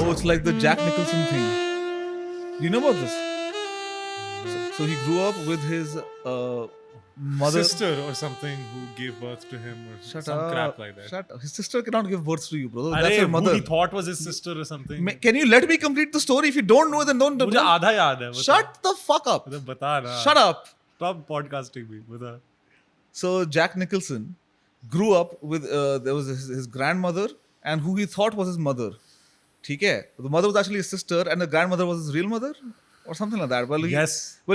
So it's like the Jack Nicholson thing. Do you know about this? So he grew up with his mother. Sister or something who gave birth to him or Shut some up. crap like that. Shut up. His sister cannot give birth to you, bro. That's Arey, your mother. who he thought was his sister or something. Can you let me complete the story? If you don't know, then don't. मुझे आधा याद है. Shut the fuck up. बता ना. Shut up. Stop podcasting me. बता. So Jack Nicholson grew up with there was his grandmother and who he thought was his mother. ठीक है? The mother was actually his sister and the grandmother was his real mother or something like that. Well,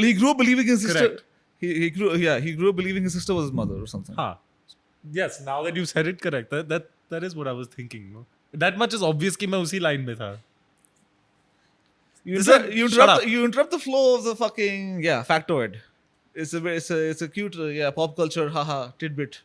he grew up believing his sister. Correct. He grew up believing his sister was his mother or something. हाँ. Yes, now that you said it correct. That is what I was thinking. No? That much is obvious कि मैं उसी line में था. You Shut up. interrupt the flow of the fucking factoid. It's a cute pop culture haha tidbit.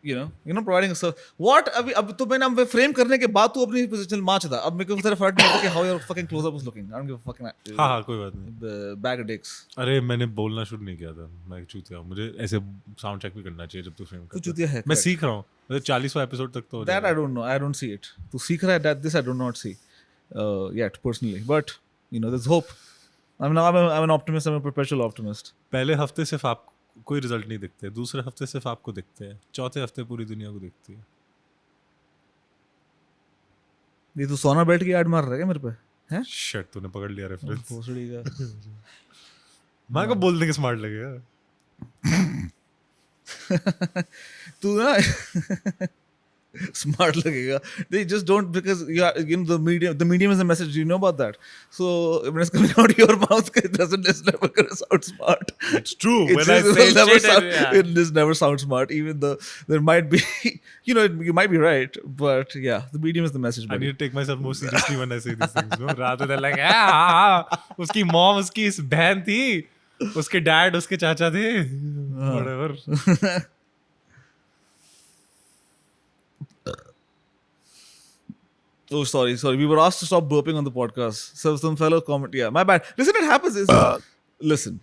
You're not providing a what अब तो मैंने अब frame करने के बाद तू अपनी position माच था. अब मेरे को सारा फर्क नहीं पड़ता कि how your fucking close up was looking. I don't give a fucking हाँ कोई बात नहीं. Bag of dicks. अरे मैंने बोलना शुरू नहीं किया था. मैं चूतिया. मुझे ऐसे साउंड चेक भी करना चाहिए जब तू फ्रेम तू चूतिया है. मैं सीख रहा हूँ. 40वां एपिसोड तक तो That I don't know. I don't see it. तू सीख रहा है that this I do not see yet personally. But there's hope. I'm an optimist. I'm a perpetual optimist. पहले हफ्ते सिर्फ आप कोई रिजल्ट नहीं दिखते. दूसरे हफ्ते सिर्फ आपको दिखते हैं. चौथे हफ्ते पूरी दुनिया को दिखती है. ये तू सोना बेल्ट की ऐड मार रहा है क्या मेरे पे? हैं? शिट तूने पकड़ लिया रेफरेंस. भोसड़ी का. मैं को बोलने के स्मार्ट लगेगा. तू ना smart लगेगा. They just don't because the medium is a message. You know about that. So when it's coming out of your mouth, it's never gonna sound smart. It's true. It just never sounds smart. Even though there might be, you might be right, but yeah, the medium is the message. I need to take myself more seriously when I say these things. No, rather than like, उसकी mom उसकी बहन थी, उसके dad उसके चाचा थे, whatever. Oh, sorry. We were asked to stop burping on the podcast. So some fellow comment. Yeah, my bad. Listen, it happens. Listen,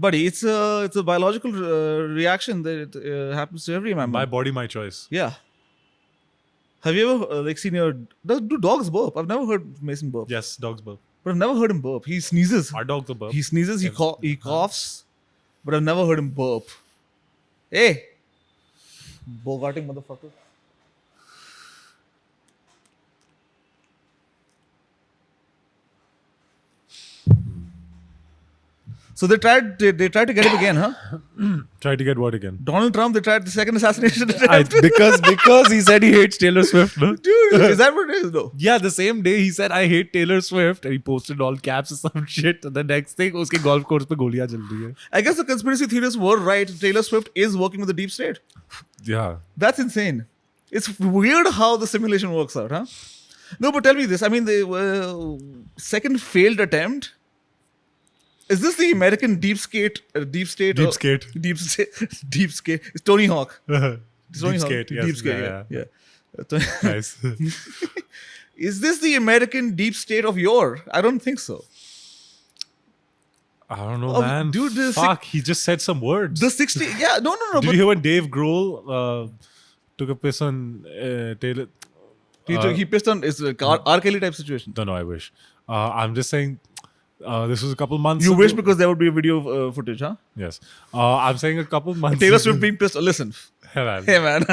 buddy, it's a biological reaction that it happens to every mammal. My body, my choice. Yeah. Have you ever seen do dogs burp? I've never heard Mason burp. Yes, dogs burp. But I've never heard him burp. He sneezes. Our dogs burp. He sneezes. He coughs. But I've never heard him burp. Hey, bogarting motherfucker. So they tried to get him again, huh? Try to get what again? Donald Trump, they tried the second assassination attempt. Because he said he hates Taylor Swift, no? Dude, is that what it is though? Yeah, the same day he said I hate Taylor Swift and he posted all caps or some shit. And the next thing, uske golf course pe goliyan chal rahi hai. I guess the conspiracy theorists were right. Taylor Swift is working with the deep state. Yeah. That's insane. It's weird how the simulation works out, huh? No, but tell me this. I mean, the second failed attempt. Is this the American deep state? Deep skate. Deep skate. It's Tony Hawk. It's Tony Deep Hawk. skate, yes. Deep skate, yeah. Nice. Is this the American deep state of yore? I don't think so. I don't know, man. Dude, fuck, he just said some words. The 60, yeah, no. Did you hear when Dave Grohl took a piss on Taylor? He pissed on it's a R. Kelly type situation. No, I wish. I'm just saying. This was a couple months You ago. wish because there would be a video footage, huh? Yes. I'm saying a couple months Taylor Swift being pissed. Listen. Hey man.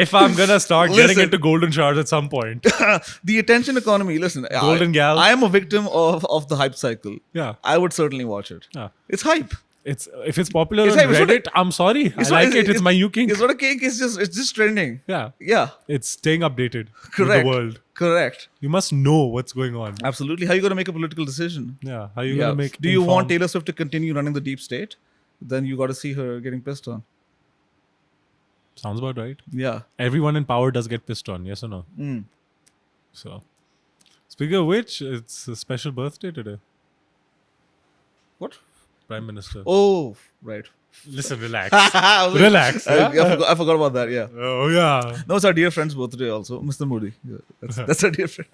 If I'm gonna start getting into golden showers at some point. The attention economy, listen. Golden gal. I am a victim of the hype cycle. Yeah. I would certainly watch it. Yeah. It's hype. If it's popular on Reddit, I'm sorry. I like it. It's my new kink. It's not a kink. It's just trending. Yeah. Yeah. It's staying updated Correct. with the world. Correct. You must know what's going on. Absolutely. How are you going to make a political decision? Yeah. How are you going to make Do you want Taylor Swift to continue running the deep state? Then you got to see her getting pissed on. Sounds about right. Yeah. Everyone in power does get pissed on, yes or no? So, speaking of which, it's a special birthday today. What? Prime Minister. Oh, right. Listen, relax. Relax. Yeah? I forgot about that, yeah. Oh, yeah. No, it's our dear friend's birthday also, Mr. Modi. Yeah, that's our dear friend.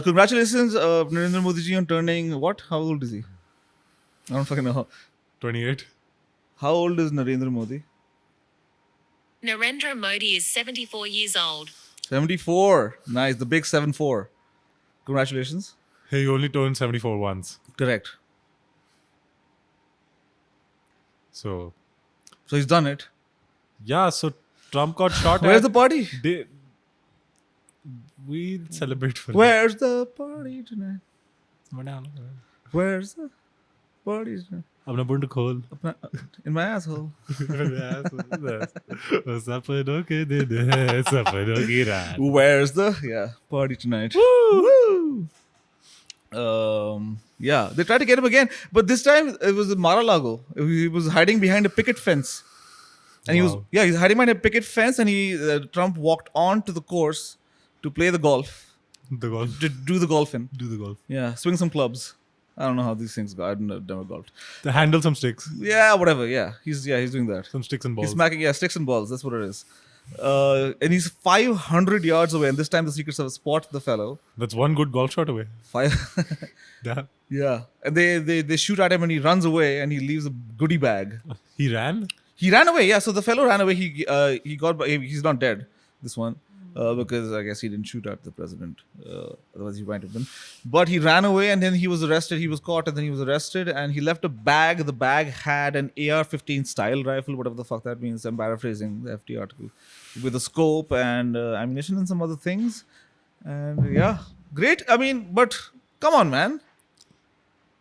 Congratulations, Narendra Modi ji, on turning what? How old is he? I don't fucking know. 28. How old is Narendra Modi? Narendra Modi is 74 years old. 74. Nice. The big 7-4. Congratulations. He only turned 74 once. Correct. So, So he's done it. yeah, so Trump got shot Where's at. the party? We'll celebrate for Where's the party tonight? him. Where's the party tonight? अपना बुंड खोल. In my asshole. सपनों के दिन है, सपनों की रात. Where's the party tonight? Woo! Yeah, they tried to get him again, but this time it was in Mar-a-Lago. He was hiding behind a picket fence, and Wow. he's hiding behind a picket fence, and Trump walked on to the course to play the golf, The golf. to do the golfing. Do the golf. Yeah, swing some clubs. I don't know how these things go. I've never golfed. To handle some sticks. Yeah, whatever. Yeah, he's doing that. Some sticks and balls. He's smacking sticks and balls. That's what it is. And he's 500 yards away, and this time the Secret Service spot the fellow. That's one good golf shot away. Yeah, yeah, and they shoot at him, and he runs away, and he leaves a goodie bag. He ran? He ran away. Yeah, so the fellow ran away. He's not dead. This one. Because I guess he didn't shoot at the president. Otherwise, he might have been. But he ran away, and then he was arrested. He was caught, and then he was arrested. And he left a bag. The bag had an AR-15 style rifle, whatever the fuck that means. I'm paraphrasing the FT article, with a scope and ammunition and some other things. And yeah, great. I mean, but come on, man.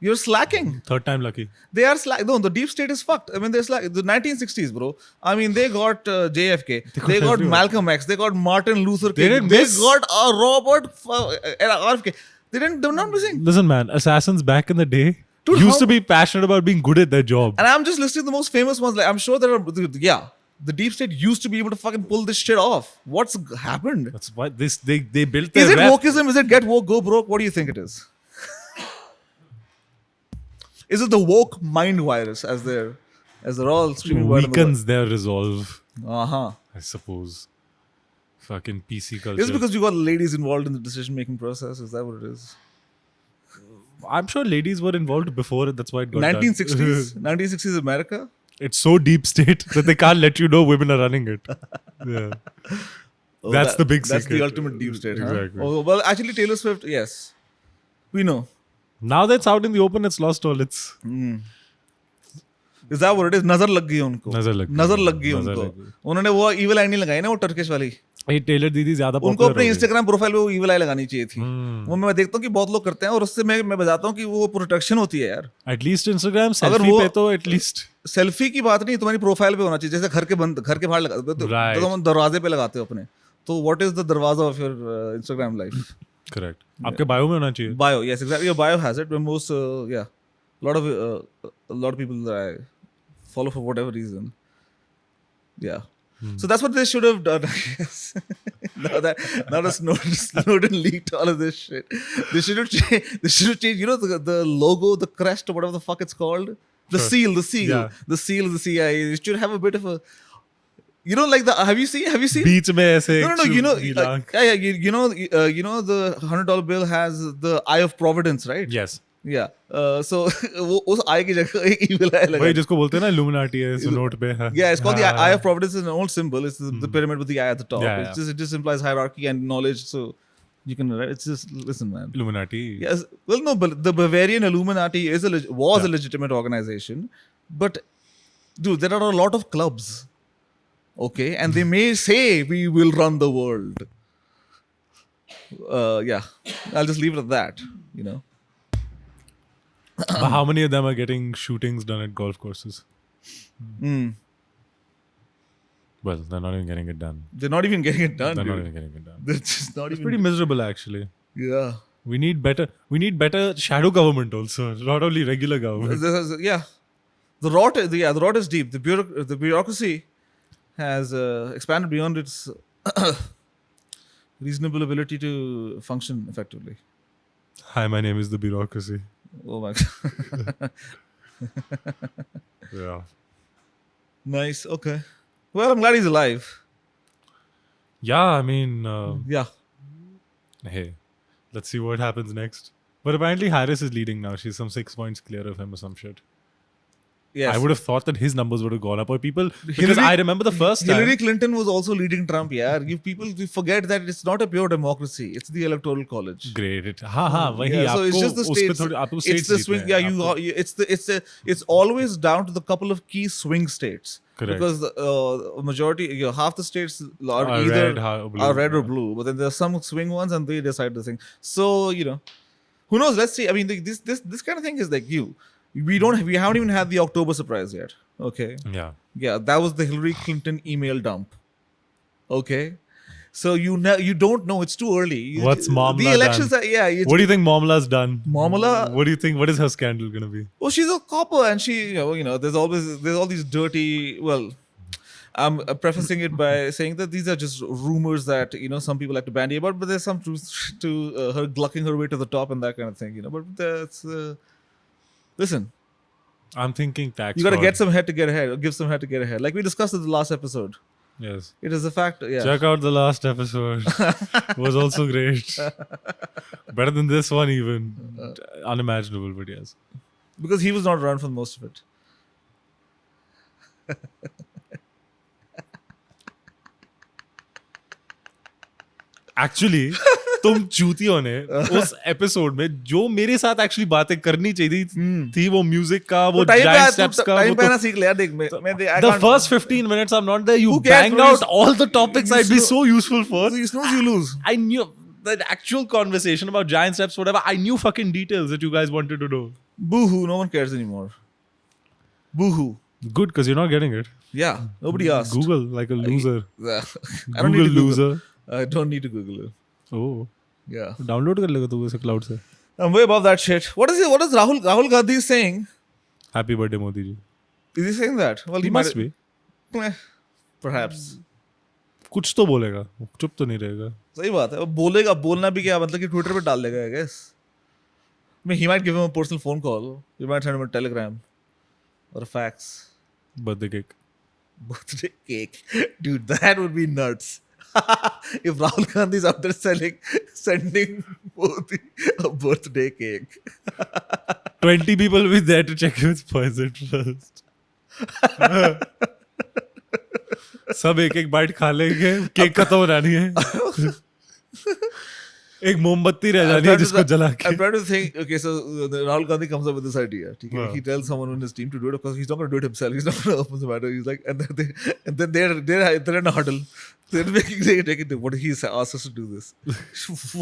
You're slacking. Third time lucky. They are slack. No, the deep state is fucked. I mean, they're slack. The 1960s, bro. I mean, they got JFK. They got everyone. Malcolm X. They got Martin Luther King. didn't They miss- got Robert RFK. They're not missing. Listen, man, assassins back in the day Dude, used how- to be passionate about being good at their job. And I'm just listing the most famous ones. Like, I'm sure there are. Yeah, the deep state used to be able to fucking pull this shit off. What's happened? That's why they built their Is it rep. wokeism? Is it get woke, go broke? What do you think it is? Is it the woke mind virus as they're all screaming word in the Weakens their resolve, Uh-huh. I suppose. Fucking PC culture. Is it because you got ladies involved in the decision making process? Is that what it is? I'm sure ladies were involved before. That's why it got 1960s? done. 1960s America? It's so deep state that they can't let you know women are running it. Yeah. Oh, That's the big That's secret. the ultimate deep state, huh? Exactly. Oh, well, actually, Taylor Swift, yes. We know. Now that it's out in the open, it's lost all its. Is that what it is? नजर लग गई उनको. नजर लग गई. नजर लग गई नजर उनको. लग गई. उन्होंने वो evil eye नहीं लगाई ना, वो टर्किश वाली. ये टेलर दीदी ज्यादा उनको popular अपने हो गई. Instagram प्रोफाइल पे वो evil eye लगानी चाहिए थी. वो मैं देखता हूँ कि बहुत लोग करते हैं और उससे मैं बताता हूँ कि वो प्रोटेक्शन होती है यार. At least Instagram अगर selfie वो- पे तो at least. सेल्फी की बात नहीं, तुम्हारी प्रोफाइल पे होना चाहिए. जैसे घर के बाहर लगा तो Right. तुम दरवाजे पे लगाते हो अपने. तो व्हाट इज द दरवाजा of your Instagram life? Correct. आपके बायो में होना चाहिए. Bio, yes, exactly. Your bio has it. But most, a lot of people that I follow for whatever reason. Yeah. So that's what they should have done, I guess. now that Snowden leaked all of this shit, they should have changed. You know the logo, the crest, or whatever the fuck it's called, the seal, Yeah. the seal of the CIA. It should have a bit of a. You know, like the. Have you seen? बीच में ऐसे. No. You know, Neela. you know, the $100 bill has the Eye of Providence, right? Yes. Yeah. So वो उस eye की जगह एक evil eye लगा. वही जिसको बोलते हैं ना Illuminati है इस नोट पे. Yeah, it's called the हाँ. Eye of Providence. It's an old symbol. It's the pyramid with the eye at the top. Yeah, It just implies hierarchy and knowledge. So you can. It's just listen, man. Illuminati. Yes. Well, no, but the Bavarian Illuminati was a legitimate organization, but dude, there are a lot of clubs. Okay, and they may say we will run the world. Yeah, I'll just leave it at that. You know. But how many of them are getting shootings done at golf courses? Well, they're not even getting it done. They're not even getting it done. They're not Dude. even getting it done. They're just not It's even. pretty miserable, actually. Yeah. We need better shadow government also, not only regular government. Yeah. The rot is deep. The bureaucracy has expanded beyond its reasonable ability to function effectively. Hi, my name is the bureaucracy. Oh my god. Yeah. Nice. Okay. Well, I'm glad he's alive. Yeah, I mean, Yeah. hey, let's see what happens next. But apparently Harris is leading now. She's some 6 points clear of him or some shit. Yes. I would have thought that his numbers would have gone up. Or people, because Hillary- I remember the first time. Hillary Clinton was also leading Trump. Yeah, you people we forget that it's not a pure democracy. It's the electoral college. Great. हाँ वही Yeah, so it's आपको just the उस पे states. थोड़ी आपको It's states the जीतने swing. हैं, Yeah, आपको- it's always down to the couple of key swing states. Correct. Because majority, half the states are Are either red, blue, are red or yeah. blue, but then there are some swing ones, and they decide the thing. So who knows? Let's see. I mean, this kind of thing is like we haven't even had the October surprise yet. Okay. Yeah. Yeah, that was the Hillary Clinton email dump. Okay. So you don't know. It's too early. What's Mamla The elections done? are, yeah. What do you think Mamla's done? Mamla- What do you think? What is her scandal gonna be? Well, she's a copper, and she, there's all these dirty. Well, I'm prefacing it by saying that these are just rumors that some people like to bandy about, but there's some truth to her glucking her way to the top and that kind of thing. But that's listen. I'm thinking tax. You got to fraud. get some head to get ahead, or give some head to get ahead, like we discussed in the last episode. Yes. It is a fact. Yeah. Check out the last episode. It was also great. Better than this one even. Unimaginable, but yes. Because he was not around for most of it. Actually, तुम चूतियों ने उस episode में जो मेरे साथ actually बातें करनी चाहिए थी वो म्यूजिक का वो giant steps का टाइम वो पे तो ना सीख लिया देख मैं I the can't- first 15 minutes I'm not there. You Who cares, banged bro? out all the topics you I'd be snoo- so useful for. you snooze, you lose. I knew the actual conversation about giant steps, whatever. I knew fucking details that you guys wanted to know. Boo-hoo, no one cares anymore. Boo-hoo. Good, because you're not getting it. Yeah, nobody asked. Google like a loser. I don't Google need to loser. I don't need to Google it. Oh, Yeah. download कर लेगा तू उसे cloud से. I'm way above that shit. What is Rahul Gandhi saying? Happy birthday Modi ji. Is he saying that? Well, He must be. Eh, perhaps. कुछ तो बोलेगा, चुप तो नहीं रहेगा. सही बात है. वो बोलेगा, बोलना भी क्या मतलब कि ट्विटर पे डाल देगा, I guess. I mean, he might give him a personal phone call. You might send him a telegram or a fax. Birthday cake. Birthday cake. Dude, that would be nuts. If Rahul Gandhi is out there sending Modi a birthday cake. 20 people will be there to check if it's poisoned first. सब एक एक bite खा लेंगे, cake खत्म हो जानी है. एक मोमबत्ती रह जानी है जिसको जला के. I'm trying to think. Okay, so Rahul Gandhi comes up with this idea. Okay? Wow. He tells someone on his team to do it. Of course, he's not going to do it himself. He's not going to open the matter. He's like, and then they're in a huddle. They're making what he asked us to do this.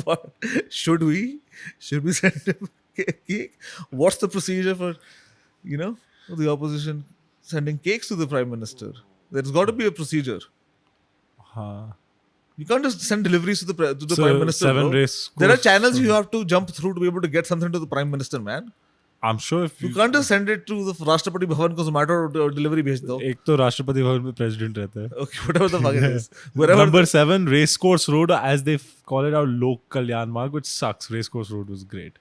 What should we send him a cake? What's the procedure for the opposition sending cakes to the prime minister? There's got to be a procedure. हाँ. You can't just send deliveries to the So, prime minister. 7 bro. race There are course channels from- you have to jump through to be able to get something to the prime minister, man. I'm sure if You can't just send it to the Rashtrapati Bhavan ko Zomato or delivery bhej do. एक तो राष्ट्रपति भवन में president रहता है. Okay, whatever the fuck it is. Wherever Number 7, Racecourse Road, as they call it out, Lok Kalyan Marg, which sucks. Racecourse Road was great.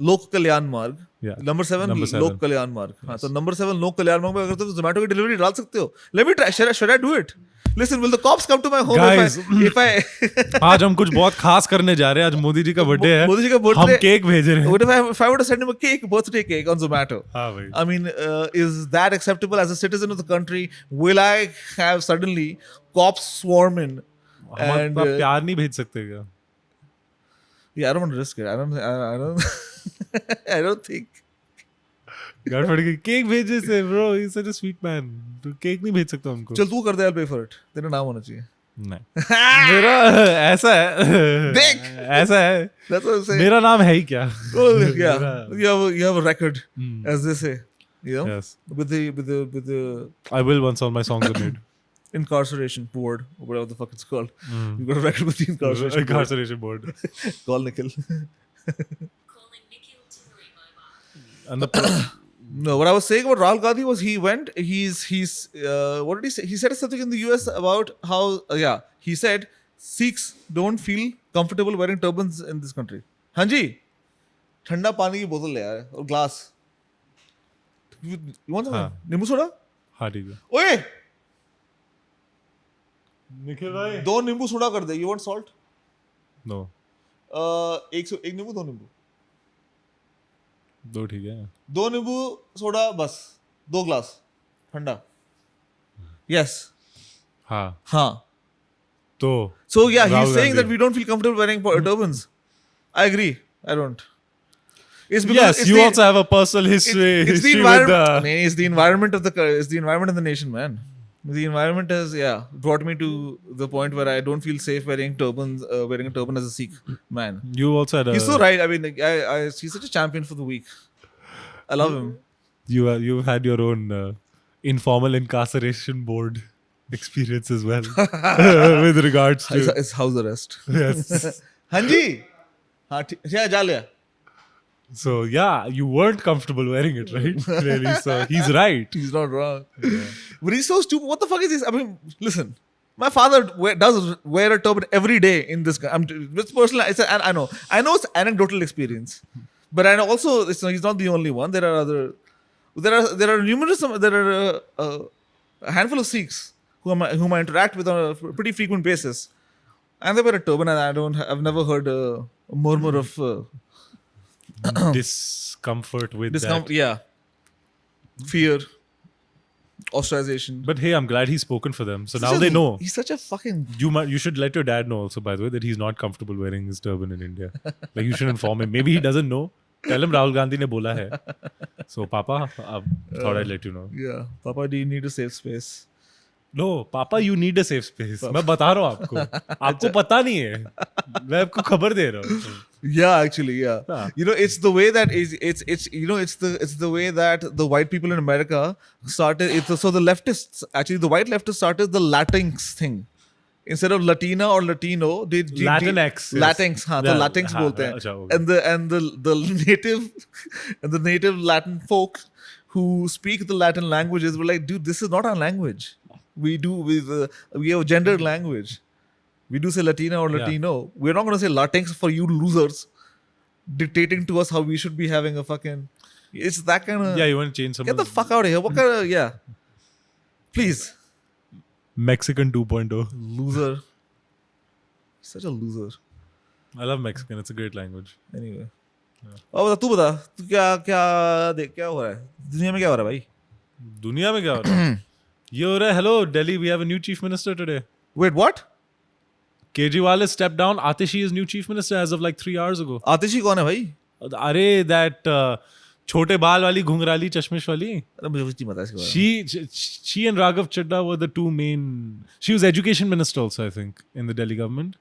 Lok Kalyan Marg. Yeah. Number 7, Number 7. Lok Kalyan Marg. हाँ, तो number 7 Lok Kalyan Marg में अगर तुम Zomato की delivery डाल सकते हो. Let me try. Should I do it? Listen, will the cops come to my home Guys. if I आज हम कुछ बहुत खास करने जा रहे हैं. आज मोदी जी का बर्थडे है. मोदी जी का birthday- हम केक भेज रहे हैं. What if I were to send him a cake, birthday cake on Zomato? हाँ भाई. I mean, is that acceptable as a citizen of the country? Will I have suddenly cops swarm in? हम And अपना प्यार नहीं भेज सकते क्या? yeah, I don't want to risk it. I don't. I don't think. गाड़ फट गई. केक भेजे से bro. He's such a sweet man. तो केक नहीं भेज सकता हमको. चल तू कर दे, I'll pay for it. तेरा नाम होना चाहिए. नहीं. मेरा ऐसा है. देख. ऐसा है. That's what I'm saying. मेरा नाम है ही क्या? Well, yeah, मेरा- you have a record, as they say. Yes. With the I will once all my songs are made. incarceration board or whatever the fuck it's called. You got a record with the incarceration board. Incarceration board. Call Nikhil. Calling Nikhil Turi mobile. And the No, what I was saying about Rahul Gandhi was he's what did he say? He said something in the US about how he said Sikhs don't feel comfortable wearing turbans in this country. हाँ जी, ठंडा पानी की बोतल ले आया और glass. You want something? हाँ. नींबू सोडा? हाँ ठीक है. ओए, निखिल भाई. 2 नींबू सोडा कर दे. You want salt? No. एक नींबू 2 नींबू. 2 ठीक है. 2 नींबू सोडा बस. 2 glass ठंडा. Yes. हाँ. तो So yeah, Rahul he's saying Gandhi. that we don't feel comfortable wearing turbans. I agree. I don't. It's because Yes, it's you the, also have a personal it's history the with environment. the. It's the environment of the environment of the nation, man. The environment has brought me to the point where I don't feel safe wearing wearing a turban as a Sikh man. You also had a. He's so right. I mean, like, he's such a champion for the weak. I love him. You had your own informal incarceration board experience as well with regards to. It's house arrest. Yes. हाँ जी. हाँ ठीक है जा लिया. So yeah, you weren't comfortable wearing it, right? Really. So he's right. He's not wrong. But he's so stupid. What the fuck is this? I mean, listen. My father does wear a turban every day in this. It's personal. I know it's anecdotal experience, but I know also he's not the only one. There are numerous. There are a handful of Sikhs whom I interact with on a pretty frequent basis, and they wear a turban, and I've never heard a murmur of Discomfort with that. Yeah, fear, ostracization. But hey, I'm glad he's spoken for them. So Such now a- they know. He's such a fucking. You should let your dad know also, by the way, that he's not comfortable wearing his turban in India. Like you should inform him. Maybe he doesn't know. Tell him Rahul Gandhi ne bola hai. So Papa, I thought I'd let you know. Yeah, Papa, do you need a safe space? No, Papa, you need a safe space. मैं बता रहा हूँ आपको. आपको पता नहीं है. मैं आपको खबर दे रहा हूँ. Yeah, actually, yeah. Yeah. You know, it's the way that it's the way that the white people in America started. So the leftists, actually, the white leftists started the Latinx thing. Instead of Latina or Latino, they Latinx, yes. Latinx, हाँ, तो Yeah, Latinx हाँ, बोलते हैं. अच्छा, okay. And the native Latin folk who speak the Latin languages were like, dude, this is not our language. We have gendered language. We do say Latina or Yeah. Latino. We're not going to say Latinx for you losers dictating to us how we should be having a fucking. It's that kind of. Yeah, you want to change some. Get the fuck out of here. What kind of. Yeah. Please. Mexican 2.0. Loser. Such a loser. I love Mexican. It's a great language. Anyway. अब तू बता तू क्या हो रहा है दुनिया में क्या हो रहा है भाई दुनिया में क्या हो रहा है? ये हो रहा है. Hello, Delhi. We have a new chief minister today. Wait, what? Kejriwal has stepped down. Atishi is new chief minister as of like 3 hours ago. आतिशी कौन है भाई अरे that छोटे बाल वाली घुंघराली चश्मिश वाली. अरे मुझे कुछ नहीं पता इसके बारे में She and Raghav Chadda were the two main. She was education minister also, I think, in the Delhi government.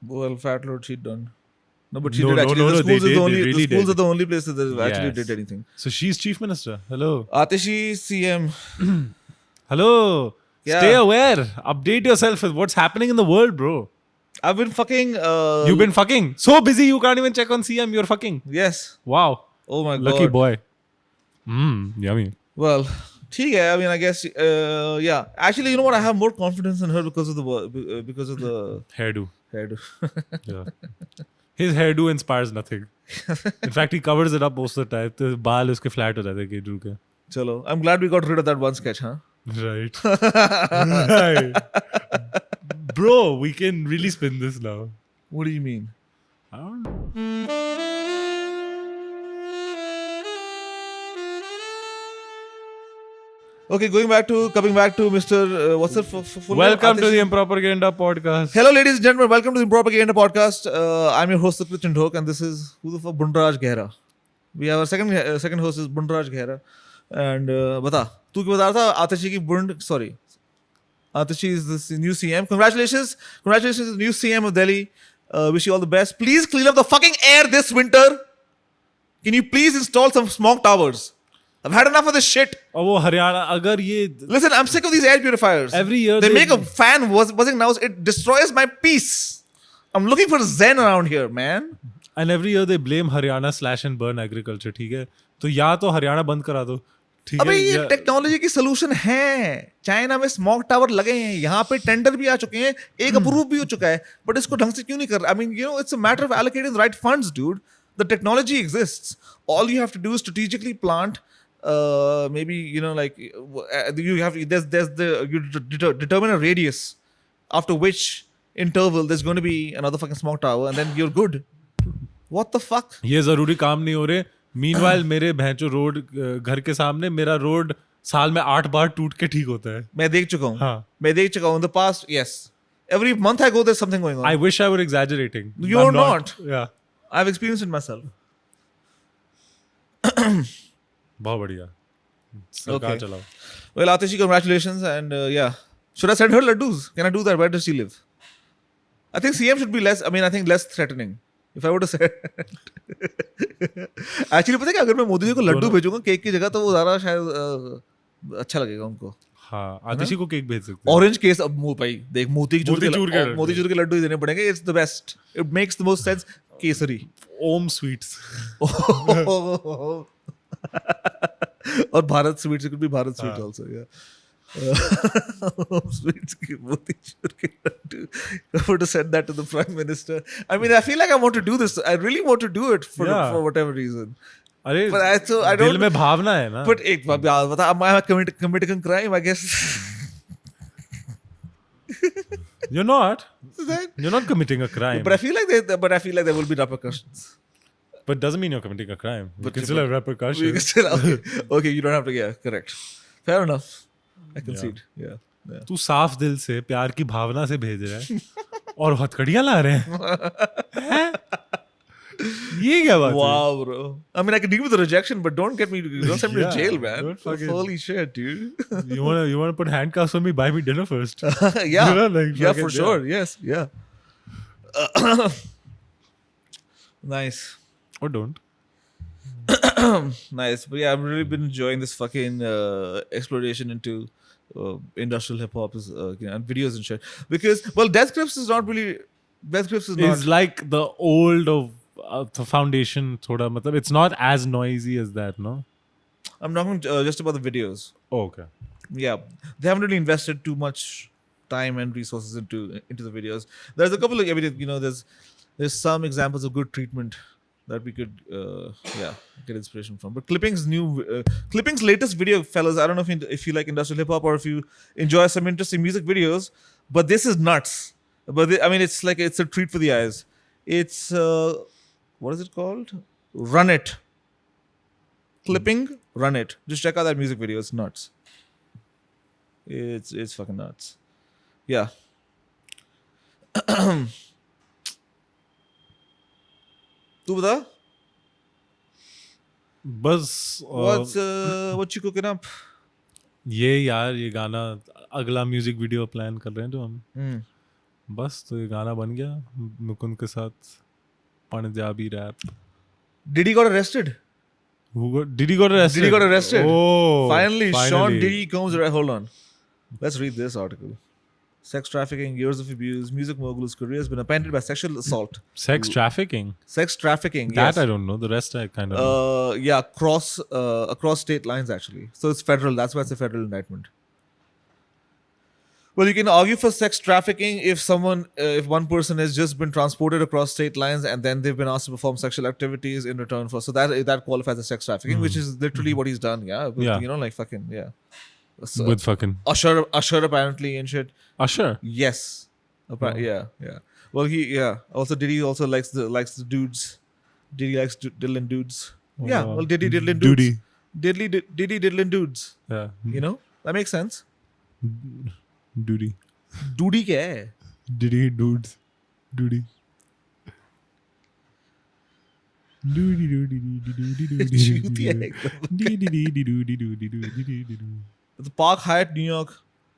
Well, fat lord she done no but she No, did no, actually no, the no, schools they is did, the only they the really schools did. are the only places that actually Yes. did anything So she's chief minister. Hello. Atishi CM Hello. Yeah. Stay aware. Update yourself with what's happening in the world, bro. I've been fucking You've been fucking. So busy you can't even check on CM. You're fucking. yes Wow. oh my Lucky god boy. Yummy. well ठीक है I mean I guess yeah actually you know what I have more confidence in her because of the Hairdo. hairdo Yeah. His hairdo inspires nothing. In fact, he covers it up most of the time. The baal uske flat ho jate hain Kejru ke. chalo I'm glad we got rid of that one sketch huh Right. Right. Bro, we can really spin this now. what do you mean I don't know. okay coming back to Mr. What's her full name? Welcome to Atishi. the Impropaganda podcast. Hello, ladies and gentlemen. Welcome to the Propaganda Podcast. I'm your host, Christian Dhok, and this is who the fuck Bundraj Gehra. We have our second host is Bundraj Gehra, and बता तू क्या बता रहा था आतिशी की sorry, Atishi is this new CM. Congratulations to the new CM of Delhi. Wish you all the best. Please clean up the fucking air this winter. Can you please install some smog towers? I've had enough of this shit. और वो हरियाणा अगर ये Listen, I'm sick of these air purifiers. Every year they they- make a fan buzzing now. It destroys my peace. I'm looking for zen around here, man. and every year they blame Haryana slash and burn agriculture. ठीक है तो या तो हरियाणा बंद करा दो. ठीक अबे है ये या- टेक्नोलॉजी की सोल्यूशन है चाइना में स्मॉग टावर लगे हैं यहाँ पे टेंडर भी आ चुके हैं एक अप्रूव भी हो चुका है बट इसको ढंग से क्यों नहीं कर रहा I mean you know it's a matter of allocating the right funds dude the technology exists all you have to do strategically plant maybe you know like you have there's the you determine a radius after which interval there's going to be another fucking smog tower and then you're good what the fuck ये जरूरी काम नहीं हो रहे. Meanwhile मेरे भैंचो road घर के सामने मेरा रोड साल में 8 बार टूट के ठीक होता है. मैं देख चुका हूँ. हाँ. मैं देख चुका हूँ. In the past, yes. Every month I go, there's something going on. I wish I were exaggerating. You're I'm not. Yeah. I've experienced it myself. बहुत बढ़िया. सरकार Okay. चलाओ. Well, Atishi, congratulations, and yeah. Should I send her laddus? Can I do that? Where does she live? I think CM should be less. I mean, I think less threatening. If I were to say. Actually, पता है क्या? अगर मैं मोदी जी को लड्डू भेजूंगा cake की जगह तो वो ज़्यादा शायद अच्छा लगेगा उनको. हाँ. आतिशी को केक भेज सकते हैं. ऑरेंज केस अब भाई देख मोतीचूर मोतीचूर के के लड्डू. मोतीचूर के लड्डू ही देने पड़ेंगे. It's the best. It makes the most sense. Kesari. Om sweets. और Bharat sweets, it could be Bharat sweets also, yeah. Sweets की मोतीचूर के Laddu. I want to send that to the Prime Minister. I mean, I feel like I want to do this. I really want to do it for Yeah. for whatever reason. अरे But I दिल don't. में भावना है ना. But एक बात बता, am I committing crime? I guess. You're not. That- You're not committing a crime. But I feel like there will be repercussions. But doesn't mean you're committing a crime. You But- can still have We can repercussions. still, okay, you don't have to. Yeah, correct. Fair enough. I concede. Yeah. Yeah. तू साफ दिल से प्यार की भावना से भेज रहा है और हथकड़ियां ला रहे हैं. हैं? ये क्या बात है? Wow, bro. I mean, I can deal with the rejection, but don't send me to Yeah, jail, man. don't fucking- Holy shit, dude. You wanna put handcuffs on me? Buy me dinner first. Yeah, You know, like, yeah, fucking, for sure. Yes, yeah. Nice. Or don't. Nice. But yeah, I've really been enjoying this fucking exploration into industrial hip hop and videos and shit. Because, well, Death Grips is not really. Death Grips is not. It's like the old of the foundation. Thoda, matlab, it's not as noisy as that, no? I'm talking just about the videos. Oh, okay. Yeah, they haven't really invested too much time and resources into the videos. There's a couple of, I mean, you know, there's some examples of good treatment that we could get inspiration from. But Clipping's latest video, fellas, I don't know if you like industrial hip hop or if you enjoy some interesting music videos, but this is nuts. But I mean, it's like it's a treat for the eyes. It's what is it called? Run It. Clipping, Run It. Just check out that music video. It's nuts. It's fucking nuts. Yeah. तू बता. बस What you cooking up? ये यार ये गाना अगला music video plan कर रहे हैं जो हम. बस तो ये गाना बन गया मुकुंद के साथ Punjabi rap. Diddy got arrested. Diddy got arrested? Diddy got arrested. Oh, Finally, Sean Diddy comes around. Hold on. Let's read this article. Sex trafficking, years of abuse, music mogul's career has been upended by sexual assault. Sex trafficking? Sex trafficking, That yes. I don't know. The rest I kind of know. Yeah, across state lines actually. So it's federal. That's why it's a federal indictment. Well, you can argue for sex trafficking if one person has just been transported across state lines and then they've been asked to perform sexual activities in return for. So that qualifies as sex trafficking, which is literally what he's done. Yeah, with, Yeah. you know, like fucking yeah. So, With fucking Usher apparently and shit. Usher. Yes. Yeah. Well, Also, Diddy also likes the dudes. Diddy likes Dylan dudes. Yeah. Wow. Well, Diddy Dylan dudes. Duty. Diddy Dylan dudes. Yeah. You know that makes sense. Duty. Doody क्या है? Diddy dudes. Duty. चूतिया एकदम. The Park Hyatt, New York.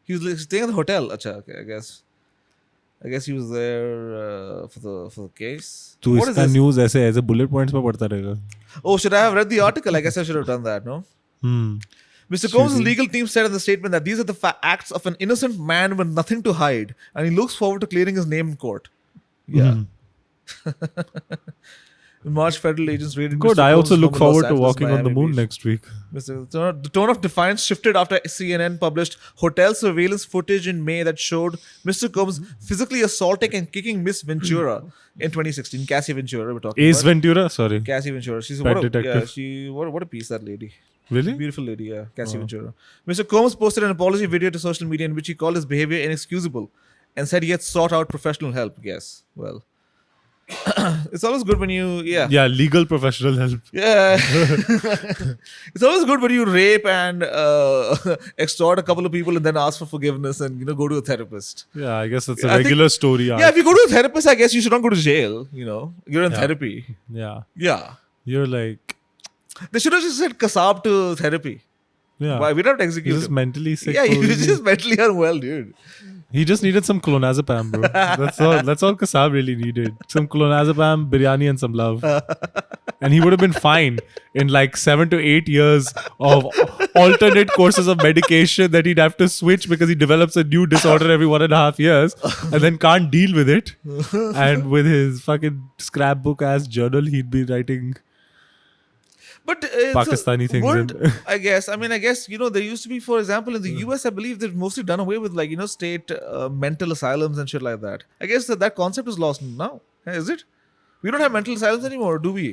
He was staying at the hotel. Acha, okay, I guess he was there for the case. तू What is इसका this? News ऐसे bullet points पे पढ़ता रहेगा. Oh, should I have read the article? I guess I should have done that. No. Mr. Combs' legal team said in the statement that these are the acts of an innocent man with nothing to hide, and he looks forward to clearing his name in court. Yeah. In March, federal agents raided. Good. Mr. I also Combs' look home in Los forward to Angeles, walking on the Miami moon Beach. next week. The tone of defiance shifted after CNN published hotel surveillance footage in May that showed Mr. Combs physically assaulting and kicking Miss Ventura in 2016. Cassie Ventura, we're talking Ace about. Ventura? Sorry. Cassie Ventura. She's Pet what a, detective. yeah, what a piece, that lady. Really? Beautiful lady, yeah. Cassie Ventura. Mr. Combs posted an apology video to social media in which he called his behavior inexcusable and said he had sought out professional help. Yes. Well. It's always good when you Yeah, legal professional help. Yeah. It's always good when you rape and extort a couple of people and then ask for forgiveness and go to a therapist. Yeah, I guess it's a I think- regular story. Yeah, if you go to a therapist, I guess you should not go to jail. You're in Yeah. therapy. Yeah. Yeah, You're like, they should have just said kasab to therapy. yeah. Why we don't He's execute just him? mentally sick. Yeah, for he's reason. just mentally unwell, dude. He just needed some clonazepam, bro. That's all Kasab really needed. Some clonazepam, biryani, and some love. And he would have been fine in like 7 to 8 years of alternate courses of medication that he'd have to switch because he develops a new disorder every 1.5 years and then can't deal with it. And with his fucking scrapbook ass journal, he'd be writing. But it's Pakistani things weren't- in- I guess. I mean, I guess there used to be, for example, in the US, I believe they've mostly done away with state mental asylums and shit like that. I guess that concept is lost now. Is it? We don't have mental asylums anymore, do we?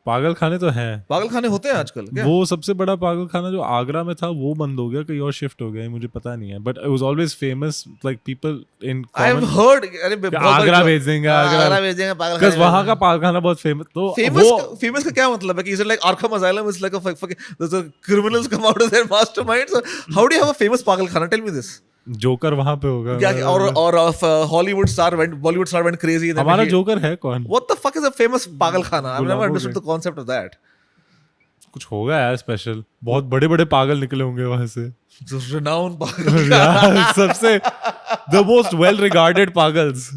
पागल खाने तो हैं. पागल खाने होते हैं आजकल क्या? वो सबसे बड़ा पागल खाना जो आगरा में था वो बंद हो गया, कहीं और शिफ्ट हो गया, मुझे पता नहीं है. But it was always famous, like people in I've heard. अरे आगरा भेज देंगे, आगरा भेज देंगे पागल बिकॉज़ खाने वहां का पागल खाना बहुत फेमस. तो famous का क्या मतलब है कि is it like Arkham Asylum is like a fucking the criminals come out of their masterminds? So how do you have a famous पागल खाना? Tell me this. जोकर वहां पे होगा. Yeah, or Bollywood star went crazy. And then हमारा he- joker है कौन? What the fuck is a famous पागल खाना? I've never गुलाबों understood के। the concept of that. कुछ होगा यार स्पेशल. बहुत बड़े बड़े पागल निकले होंगे वहां से. The renowned पागल यार, सबसे the most well regarded pagals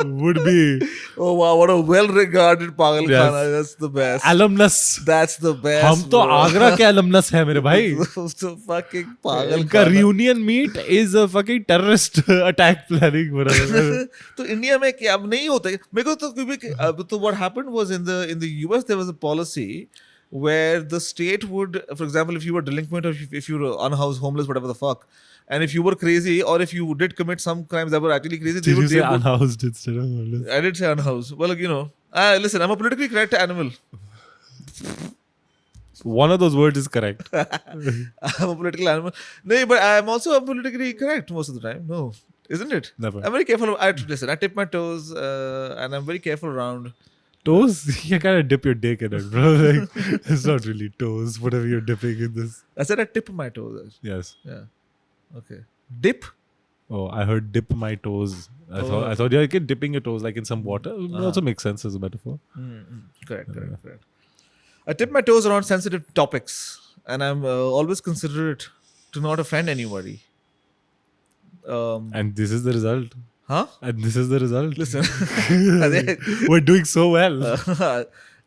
would be Oh wow, what a well-regarded पागल Yes. खाना. That's the best. alumnus. That's the best. हम तो bro. आगरा के alumnus है मेरे भाई. So fucking पागल इनका खाना. reunion meet is a fucking terrorist attack planning. तो इंडिया में क्या अब नहीं होता है? मेरे को तो क्योंकि तो what happened was in the US there was a policy where the state would, for example, if you were delinquent or if you were unhoused, homeless, whatever the fuck, and if you were crazy or if you did commit some crimes that were actually crazy, Did you they say would unhoused instead of homeless? I did say unhoused. Well, listen, I'm a politically correct animal. One of those words is correct. I'm a political animal. No, but I'm also politically correct most of the time. No, isn't it? Never. I'm very careful. Listen, I tip my toes and I'm very careful around. Toes? You kind of dip your dick in it, bro. Like, it's not really toes, whatever you're dipping in this. I said I tip my toes. Yes. Yeah. Okay. Dip? Oh, I heard dip my toes. I thought you're like dipping your toes like in some water. It also makes sense as a metaphor. Correct. I tip my toes around sensitive topics and I'm always considerate to not offend anybody. And this is the result. Huh? And this is the result. Listen. We're doing so well.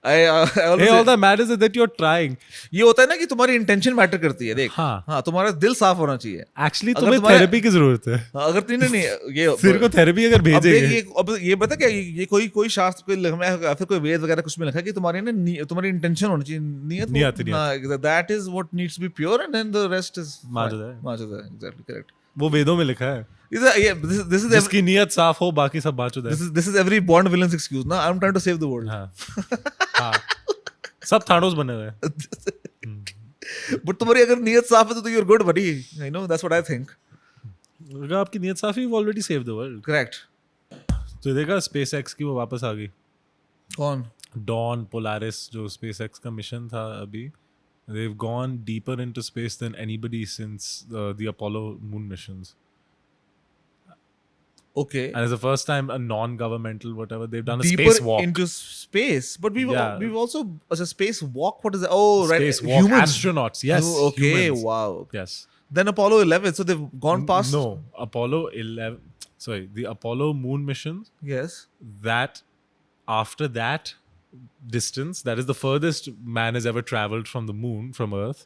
I always Hey, all say, that matters is that you're trying. ये होता है ना कि तुम्हारी intention matter करती है. देख हाँ. तुम्हारा दिल साफ होना चाहिए. Actually, अगर तुम्हें तुम्हारे- थेरेपी की जरूरत है. अगर तीन नहीं ये तेरे को थेरेपी अगर अब देख भेजेंगे. अब ये बता क्या ये कोई शास्त्र कोई लिखा है फिर कोई वेद वगैरह कुछ में लिखा है कि तुम्हारी तुम्हारी इंटेंशन होनी चाहिए नियत that is what needs to be pure and then the rest is माजुदा एग्जैक्टली करेक्ट वो वेदों में लिखा है. this is जिसकी नियत साफ हो बाकी सब बाचुदा है. this is every Bond villain's excuse ना I'm trying to save the world हाँ. सब थानोस बने हुए हैं. but तुम्हारी अगर नियत साफ है तो you're good buddy that's what I think अगर आपकी नियत साफ है, you've already saved the world. correct तो देखा SpaceX की वो वापस आ गई. कौन Dawn, Polaris जो SpaceX का मिशन था अभी, they've gone deeper into space than anybody since the Apollo moon missions. okay And it's the first time a non-governmental whatever they've done a deeper spacewalk. into space but Yeah. we've also as a space walk what is that oh right Spacewalk, humans astronauts. Yes. Oh, okay humans. wow Yes. then Apollo 11 so they've gone past No, Apollo 11. Sorry, the Apollo moon missions. yes That after that distance, that is the furthest man has ever traveled from the moon from Earth.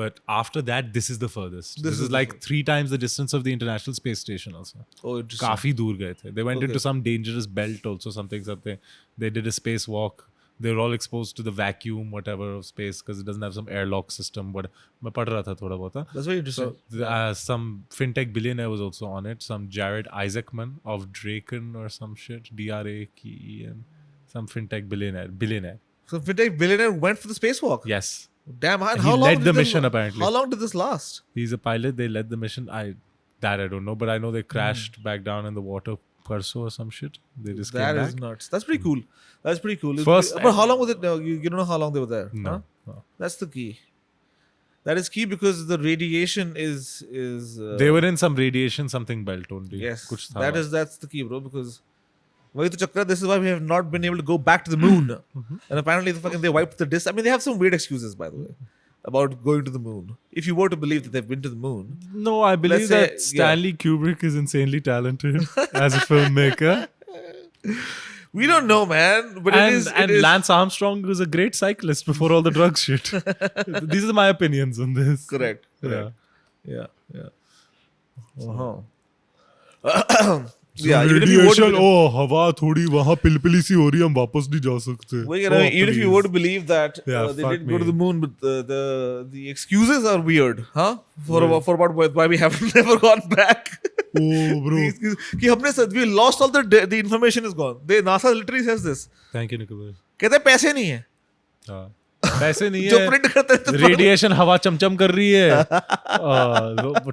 But after that, this is the furthest. This is like 3 times the distance of the International Space Station. Also, oh interesting काफी दूर गए थे. They went Okay. into some dangerous belt also. Something. They did a spacewalk. They were all exposed to the vacuum, whatever of space, because it doesn't have some airlock system. But मैं पढ़ रहा था थोड़ा बहुत. that's very interesting So some fintech billionaire was also on it. Some Jared Isaacman of Draken or some shit. DRAKEN. Some fintech billionaire. so fintech billionaire went for the spacewalk Yes. damn man And how he long led did the this- mission, apparently. how long did this last He's a pilot. They led the mission. I don't know, but I know they crashed back down in the water Parso or some shit. They just That came is back. nuts. That's pretty cool. That's pretty cool. First- but how long was it? No, you don't know how long they were there. No, Huh? no. That's the key. That is key because the radiation is. They were in some radiation something belt only. Yes, Kuch tha. that's the key, bro. Because वही तो चक्कर, this is why we have not been able to go back to the moon. And apparently they wiped the disk. I mean, they have some weird excuses, by the way, about going to the moon. If you were to believe that they've been to the moon, No, I believe Let's say- that Stanley Kubrick is insanely talented as a filmmaker. we don't know, man. But And Lance Armstrong was a great cyclist before all the drug shit. These are my opinions on this. correct. Yeah. Yeah. Uh-huh. yeah, even if you were to, हवा थोड़ी वहाँ पिलपिली सी हो रही है हम वापस नहीं जा सकते. well, you know, even if you were to believe that Yeah, they fuck did go to me. the moon, but the excuses are weird, huh? For about why we have never gone back. Oh, bro. कि हमने we lost all the information is gone. NASA literally says this. Thank you, Nicholas. कहते हैं पैसे नहीं है. हाँ. पैसे नहीं जो है. प्रिंट करते हैं तो रेडिएशन हवा चमचम कर रही है.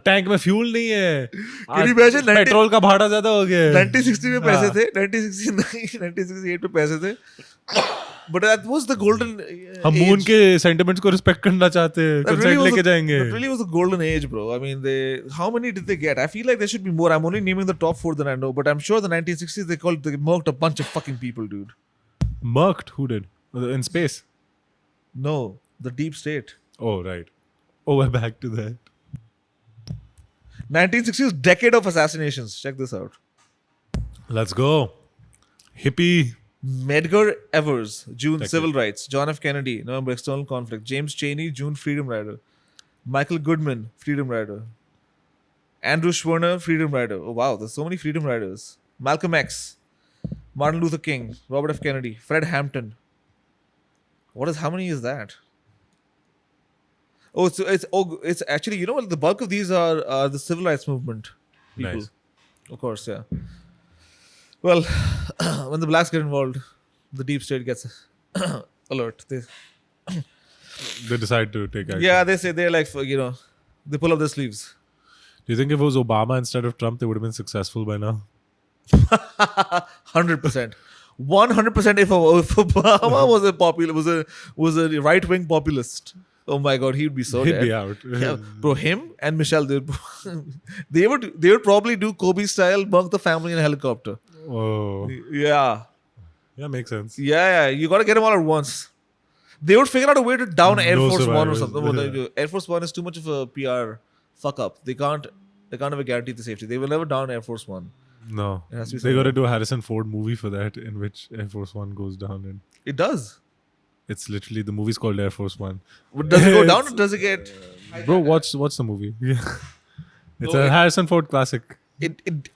टैंक में फ्यूल नहीं है. Can you imagine 90 पेट्रोल का भाड़ा ज्यादा हो गया है. 1960 में पैसे थे, 1969 1968 में पैसे थे. But that was the golden हम age. मून के सेंटिमेंट्स को रिस्पेक्ट करना चाहते हैं. That really कंसर्ट was लेके जाएंगे. That really was the golden age, bro. I mean, how many did they get? I feel like there should be more. I'm only naming the top 4 that I know, but I'm sure the 1960s they murked a bunch of fucking people, dude. Murked? Who did? In space? No, the deep state. Oh, right. Oh, we're back to that. 1960s decade of assassinations. Check this out. Let's go. Hippie. Medgar Evers, June, Decade. civil rights. John F. Kennedy, November, external conflict. James Chaney, June, freedom rider. Michael Goodman, freedom rider. Andrew Schwerner, freedom rider. Oh wow, there's so many freedom riders. Malcolm X, Martin Luther King, Robert F. Kennedy, Fred Hampton. How many is that? Oh, it's actually, you know what? The bulk of these are the civil rights movement people. Nice. Of course, yeah. Well, when the blacks get involved, the deep state gets alert. They decide to take action. Yeah, they say they're like, you know, they pull up their sleeves. Do you think if it was Obama instead of Trump, they would have been successful by now? 100%. 100% if Obama was a right wing populist. Oh my god, he'd be so He'd dead. be out. Yeah, bro, him and Michelle, they would probably do Kobe style, mug the family in a helicopter. Oh. Yeah. Yeah, makes sense. Yeah, you gotta get them all at once. They would figure out a way to down Air No Force One or survivors. something. Well, Air Force One is too much of a PR fuck up. They can't ever guarantee the safety. They will never down Air Force One. No. It has to be They got to something. do a Harrison Ford movie for that in which Air Force One goes down. And It does. it's literally, the movie's called Air Force One. But does it go down or does it get Bro, watch the movie. Yeah. It's No, a it- Harrison Ford classic.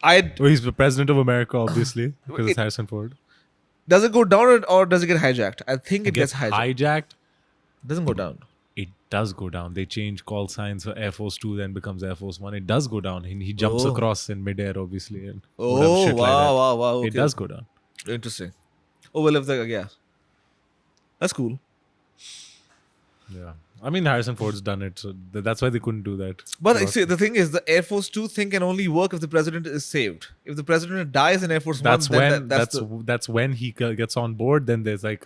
I Oh, he's the president of America, obviously, because it's It- Harrison Ford. does it go down or does it get hijacked? I think it gets hijacked. hijacked. Doesn't go down. It does go down. They change call signs for Air Force 2, then becomes Air Force 1. It does go down. He jumps Oh. across in midair, obviously. And Oh whatever shit like that. wow. Okay. It does go down. Interesting. Oh well, if yeah, that's cool. Yeah. I mean, Harrison Ford's done it, so that's why they couldn't do that. But see, the thing is, the Air Force 2 thing can only work if the president is saved. If the president dies in Air Force That's 1, when then that's when he gets on board. Then there's like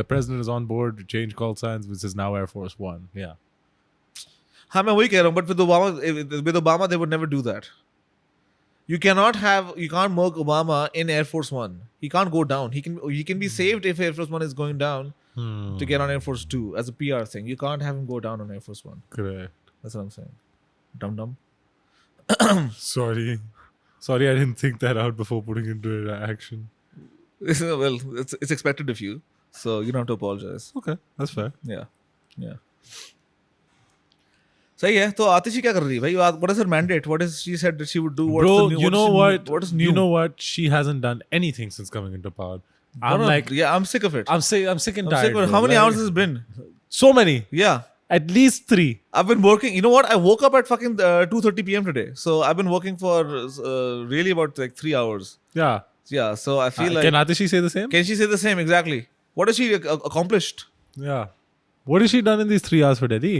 the president is on board. Change call signs, which is now Air Force One. Yeah. हाँ मैं वही कह रहा हूँ, but with Obama they would never do that. You can't murk Obama in Air Force 1. He can't go down. He can be saved if Air Force 1 is going down to get on Air Force 2 as a PR thing. You can't have him go down on Air Force 1. Correct. That's what I'm saying. Dum. Sorry, I didn't think that out before putting into action. Well, it's expected of you, so you don't have to apologize. Okay, that's fair. Yeah. सही है तो आतिशी क्या कर रही है भाई? What is her mandate? What is she said that she would do? What's Bro, the new, you know what? What is new? You know what? She hasn't done anything since coming into power. I'm No, like, yeah, I'm sick of it. I'm sick and I'm sick tired. of it. bro. How many Like, hours has it been? So many. Yeah. At least 3. I've been working. You know what? I woke up at fucking 2:30 p.m. today. So I've been working for really about like 3 hours. Yeah. Yeah. So I feel like. Can Atishi say the same? Can she say the same? Exactly. What has she accomplished? Yeah. What has she done in these 3 hours for Delhi?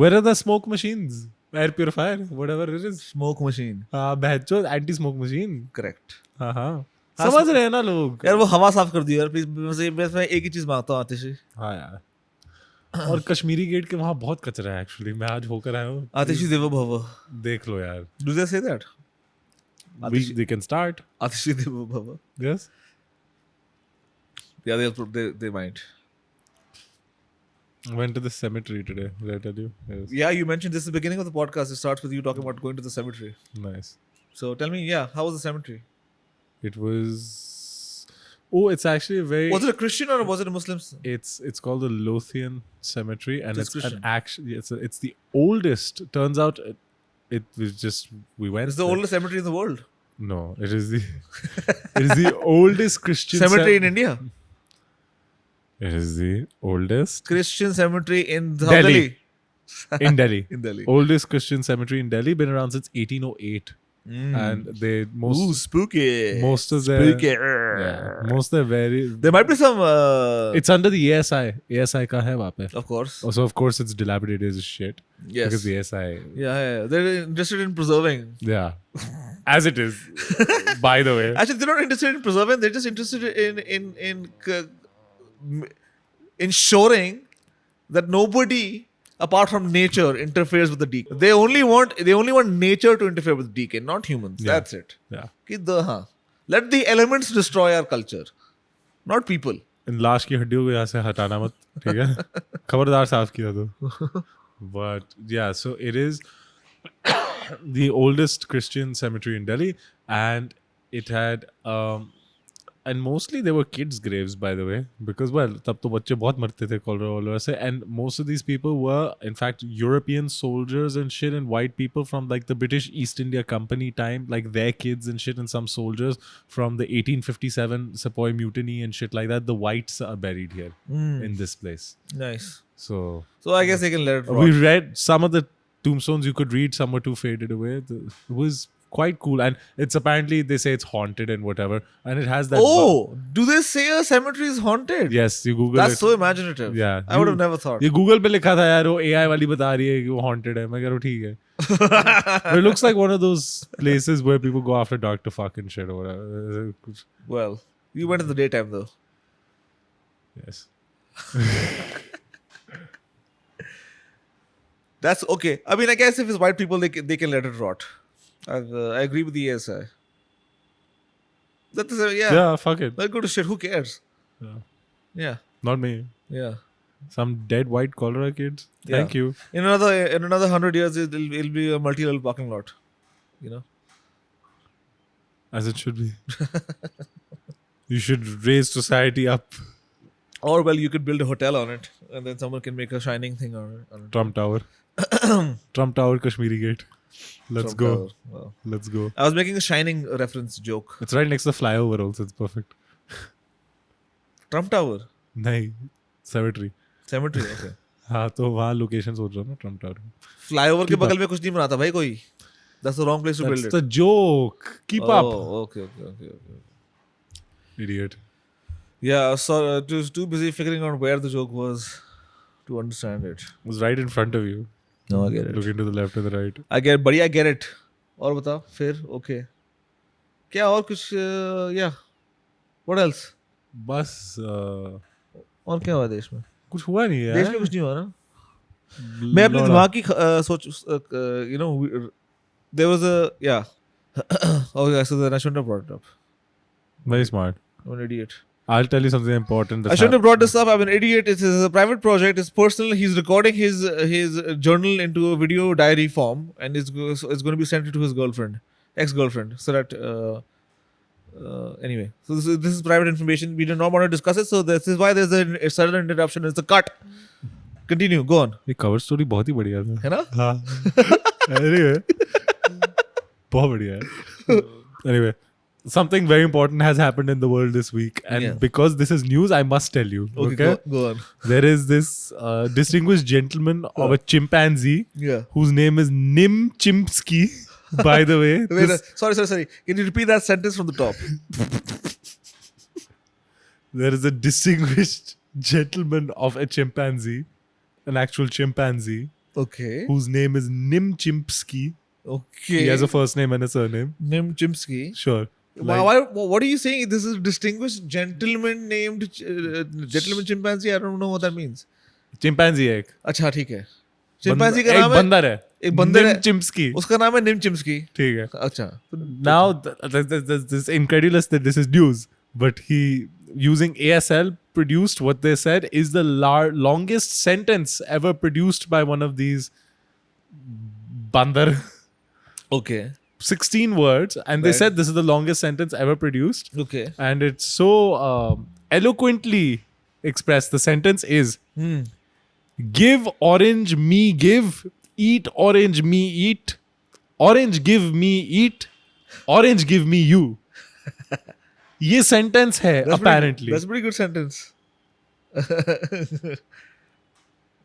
Where are the smoke machines? Air purifier, whatever it is. Smoke machine. हाँ बहचो anti-smoke machine. Correct. हाँ हाँ. हाँ, समझ रहे हैं ना लोग. यार वो हवा साफ कर दी यार प्लीज. मैं एक ही चीज मांगता हूँ आतिशी. हाँ यार. और कश्मीरी गेट के वहाँ बहुत कचरा है एक्चुअली. मैं आज होकर आया हूँ. आतिशी देवो भव. देख लो यार. Do they say that? They can start. Atishi devo bhava. Yes. Yeah, they might. Went to the cemetery today. Did I tell you? Yes. Yeah, you mentioned this is the beginning of the podcast. It starts with you talking about going to the cemetery. Nice. So tell me, yeah, how was the cemetery? It was. Oh, it's actually a very. Was it a Christian or was it a Muslim? It's called the Lothian Cemetery, and It's it's an Christian. actually it's the oldest. Turns out it was just we went. It's the there. oldest cemetery in the world. No, it is the it is the oldest Christian Cemetery in India. It is the oldest Christian cemetery in Delhi. Delhi. in Delhi. In Delhi. Oldest Christian cemetery in Delhi, been around since 1808, and they Ooh, spooky. most of their spooky. most of their very There might be some. it's under the ASI. ASI ka hai wahan pe. Of course. Also, of course, it's dilapidated as shit Yes. because the ASI. Yeah. They're interested in preserving. Yeah, as it is. By the way, Actually, they're not interested in preserving. They're just interested in ensuring that nobody apart from nature interferes with the deacon. They only want nature to interfere with the deacon, not humans. Yeah. That's it. yeah. Let the elements destroy our culture, not people. इन लाश की हड्डियों को यहाँ से हटाना मत, ठीक है? खबरदार साफ किया तो. But yeah, so it is the oldest Christian cemetery in Delhi, and it had and mostly they were kids' graves, by the way, because well, तब तो बच्चे बहुत मरते थे cholera से, and most of these people were in fact European soldiers and shit, and white people from like the British East India Company time, like their kids and shit, and some soldiers from the 1857 Sepoy Mutiny and shit like that. The whites are buried here in this place. Nice. So I guess they can let it rot. we read some of the tombstones you could read, some were too faded away. It was quite cool, and it's apparently they say it's haunted and whatever, and it has that. Oh, do they say a cemetery is haunted? Yes, you Google That's it. so imaginative. Yeah, I would have never thought. ये Google पे लिखा था यार, वो AI वाली बता रही है कि वो haunted है. मैं कह रहा हूँ ठीक है. But it looks like one of those places where people go after dark to fuck and shit or whatever. Well, you went in the daytime though. Yes. That's okay. I mean, I guess if it's white people, they can let it rot. I agree with the ASI. That's yeah. Yeah, fuck it. Let go to shit. Who cares? Yeah. Yeah. Not me. Yeah. Some dead white cholera kids. Thank Yeah. you. In another 100 years, it'll be a multi-level parking lot. You know. As it should be. You should raise society up. Or well, you could build a hotel on it, and then someone can make a shining thing on it. Trump Tower. Trump Tower, Kashmiri Gate. Let's Trump go. Tower. Wow. Let's go. I was making a shining reference joke. It's right next to the flyover also. It's perfect. Trump Tower. नहीं. Cemetery. Cemetery. Okay. हाँ तो वहाँ location सोच रहा हूँ ना Trump tower. Flyover के Keep बगल में कुछ नहीं बनाता भाई कोई. That's the wrong place to build That's it. the joke. Keep up. Oh, okay. Idiot. Yeah, so too busy figuring out where the joke was to understand it. It was right in front of you. No, I get it. Looking to the left and the right. I get it. और बता फिर okay. क्या और कुछ yeah. What else? बस और क्या हुआ देश में? कुछ हुआ नहीं देश है. में कुछ नहीं हुआ ना? मैं अपने दिमाग की सोच you know there was a yeah. Oh yeah, so then I shouldn't have brought it up. Very smart. I'm an idiot. I'll tell you something important. I shouldn't have brought this up. I'm an idiot. It's a private project. It's personal. He's recording his journal into a video diary form, and it's going to be sent to his girlfriend, ex-girlfriend. So that anyway, so this is private information. We do not want to discuss it. So this is why there's a sudden interruption. It's a cut. Continue. Go on. ये cover story बहुत ही बढ़िया था. है ना? हाँ. Anyway, बहुत बढ़िया है. Anyway. Something very important has happened in the world this week, and Yeah. because this is news, I must tell you. Okay, Go on. there is this distinguished gentleman of a chimpanzee Yeah. whose name is Nim Chimpsky. By the way, Wait, this- sorry. Can you repeat that sentence from the top? there is a distinguished gentleman of a chimpanzee, an actual chimpanzee, Okay. whose name is Nim Chimpsky. Okay. He has a first name and a surname. Nim Chimpsky. Sure. Why, what are you saying? This is a distinguished gentleman named gentleman chimpanzee. I don't know what that means. Chimpanzee है एक. अच्छा ठीक है. Chimpanzee का एक नाम है. बंदर है. एक बंदर Nim है. Chimpsky. उसका नाम है निम चिम्स्की. ठीक है. अच्छा. Now this incredulous that this is news, but he using ASL produced what they said is the longest sentence ever produced by one of these bandar. Okay. 16 words, and they Right. said this is the longest sentence ever produced, Okay. and it's so eloquently expressed. The sentence is give orange me give, eat orange me eat, orange give me eat, orange give me you. ये sentence है apparently. That's a pretty good sentence.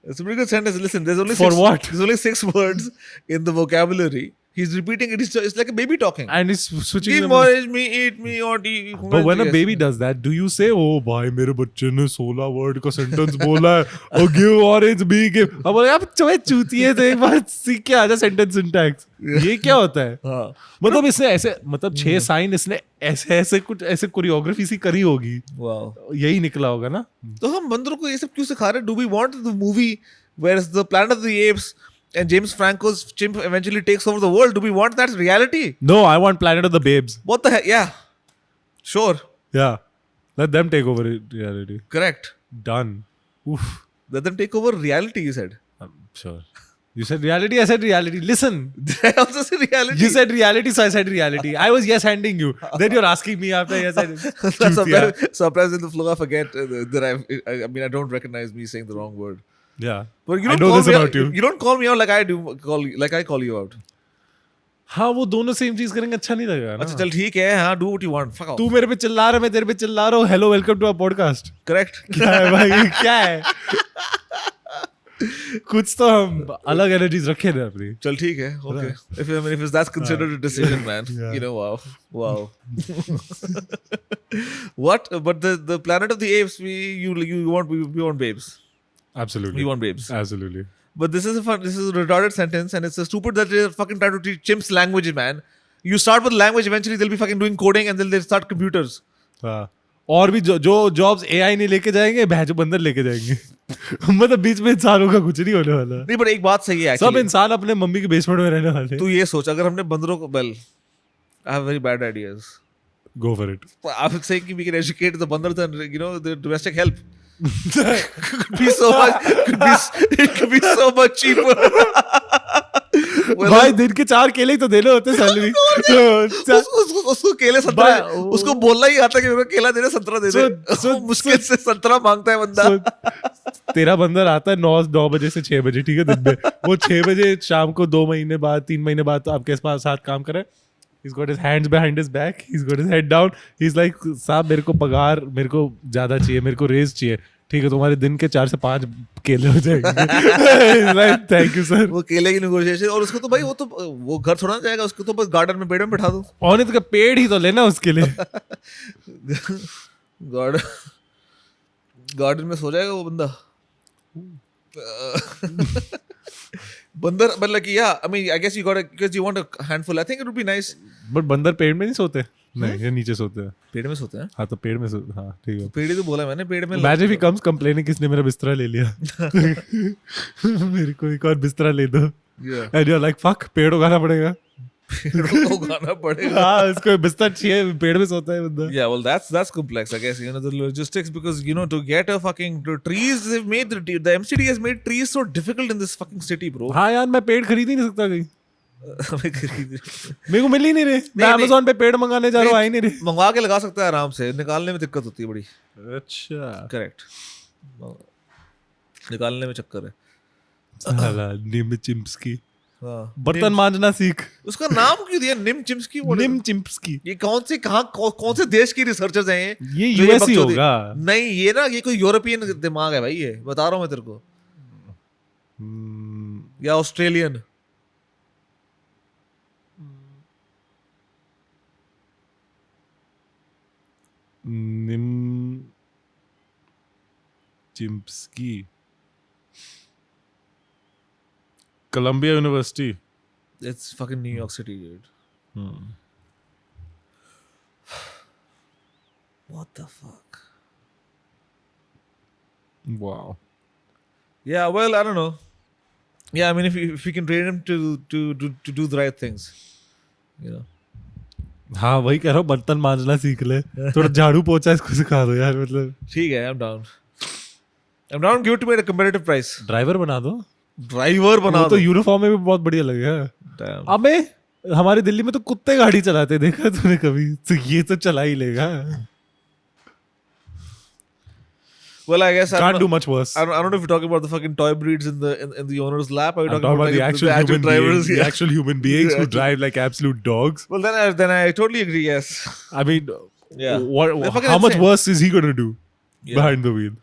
It's a pretty good sentence. Listen, there's only For what? There's only 6 words in the vocabulary. He's repeating it. It's like a baby talking. And it's switching Give them. orange me, eat me, or eat. But when a baby does that, do you say, "Oh, भाई मेरे बच्चे ने 16 word का sentence बोला है, oh give orange me give"? अब बोले आप चूती है तो एक बार सीख के आजा sentence syntax. ये क्या होता है? हाँ. मतलब इसने ऐसे मतलब 6 साइन इसने ऐसे कुछ ऐसे कोरियोग्राफी सी करी होगी. Wow. यही निकला होगा ना? तो हम बंदरों को ये सब क्यों सिखा रहे हैं? Do we want the movie where the Planet of the Apes and James Franco's chimp eventually takes over the world? Do we want that reality? No, I want Planet of the Babes. What the heck? Yeah. Sure. Yeah. Let them take over reality. Correct. Done. Oof. Let them take over reality, you said. I'm sure. You said reality, I said reality. Listen. Did I also say reality? You said reality, so I said reality. I was yes handing you. Then you're asking me after yes I Sometimes in the flow I forget that I mean, I don't recognize me saying the wrong word. Yeah. But you I don't know call this me about out. you. You don't call me out like I do. Like I call you out. हाँ वो दोनों same चीज करेंगे अच्छा नहीं लगेगा ना. अच्छा चल ठीक है. हाँ, do what you want. Fuck off. तू मेरे पे चिल्ला रहा है मैं तेरे पे चिल्ला रहा हूँ. Hello, welcome to our podcast. Correct. क्या है भाई क्या है? कुछ तो हम अलग एनर्जीज रखे ना अपनी. चल ठीक है. Okay. If it's that's considered a decision, man. Yeah. You know, wow. What? But the Planet of the Apes, we want babes. Absolutely. We want babes. Absolutely. But this is a retarded sentence, and it's so stupid that they're fucking trying to teach chimps language, man. You start with language, eventually they'll be fucking doing coding, and then they'll start computers. हाँ. और भी जो jobs AI नहीं लेके जाएंगे भैंस बंदर लेके जाएंगे. मतलब बीच में इंसानों का कुछ नहीं होने वाला. नहीं, but एक बात सही है सब actually. इंसान अपने मम्मी के बेसमेंट में रहने वाले. तू ये सोच, अगर हमने बंदरों को I have very bad ideas. Go for it. I would say we can educate the bandars and the domestic help. Could be so much. It could be so much cheaper. भाई दिन के 4 केले ही तो देने होते सैलरी. उसको केले संतरा, उसको बोलना ही आता कि मेरे को केला दे दे, संतरा दे दे. मुश्किल से संतरा मांगता है बंदा. तेरा बंदर आता है 9 बजे से 6 बजे ठीक है दिन में. वो 6 बजे शाम को 2 महीने बाद 3 महीने बाद तो आपके साथ काम करे. He's got his hands behind his back. He's got his head down. He's like, साहब मेरे को पगार मेरे को ज्यादा चाहिए, मेरे को रेज चाहिए. ठीक है तुम्हारे दिन के 4 से 5 केले हो जाएंगे. Thank you sir. वो केले की नेगोशिएशन. और उसको तो भाई वो घर छोड़ना जाएगा, उसको तो बस गार्डन में पेड़ में बैठा दो. और तो का पेड़ ही तो लेना उसके लिए. गार्डन में सो जाएगा वो बंदा. बंदर मतलब कि I mean I guess because you want a handful. I think it would be nice. But बंदर पेड़ में नहीं सोते. नहीं ये नीचे सोते हैं. पेड़ में सोते हैं. हाँ तो पेड़ में हाँ ठीक है. पेड़ ही तो बोला मैंने, पेड़ में. Imagine if he comes complaining किसने मेरा बिस्तरा ले लिया. मेरे को एक और बिस्तरा ले दो. Yeah. And you're like fuck पेड़ उगाना पड़ेगा. पेड़ को उगाना पड़ेगा. हाँ उसको बिस्तर चाहिए, पेड़ में सोता है बंदा. Yeah, well that's complex, I guess. The logistics, because to get a fucking trees, they've made the MCD has made trees so difficult in this fucking city, bro. हाँ यार मैं पेड़ खरीद ही नहीं सकता कहीं. हमें खरीद मेरे को मिल ही नहीं रहे. मैं नहीं. Amazon पे पेड़ मंगाने जा रहा हूँ आ ही नहीं रहे. मंगवा के लगा सकता है आराम से. निकालने में दिक्कत होती है बड़ी. अच्छा. करेक्ट. निकालने में चक्कर है. साला निम चिम्प्सकी. हाँ. बर्तन मांजना सीख. उसका नाम क्यों दिया निम चिम्प्सकी? निम चिम्प्सकी. ये कौन से देश की रिसर्चर्स हैं ये जो यूएसई बकचोदी- होगा. नहीं, ये ना ये कोई यूरोपियन दिमाग है भाई. ये बता रहा हूँ मैं तेरे को. या ऑस्ट्रेलियन. निम चिम्प्सकी. Columbia University. It's fucking New York City, dude. What the fuck? Wow. Yeah, well, I don't know. Yeah, I mean, if we can train him to do the right things, you know. हाँ वही कह रहा हूँ, बर्तन मांजना सीख ले, थोड़ा झाड़ू पोछा इसको सिखा दो यार, मतलब ठीक है, I'm down. I'm down. Give it to me at a competitive price. Driver बना दो. Driver बना वो दो. तो यूनिफॉर्म में भी बहुत बढ़िया लगेगा. Damn. अबे हमारे दिल्ली में तो कुत्ते गाड़ी चलाते देखा तूने कभी? तो ये तो चला ही लेगा. Well, I guess Can't do much worse. I don't know if you're talking about the fucking toy breeds in the owner's lap. Or you're I'm talking talking about the like actual human drivers. beings, the Yeah. actual human beings who Yeah. drive like absolute dogs. Well, then I totally agree. Yes. I mean, Yeah. They're what? fucking How much insane. worse is he gonna do Yeah. behind the wheel?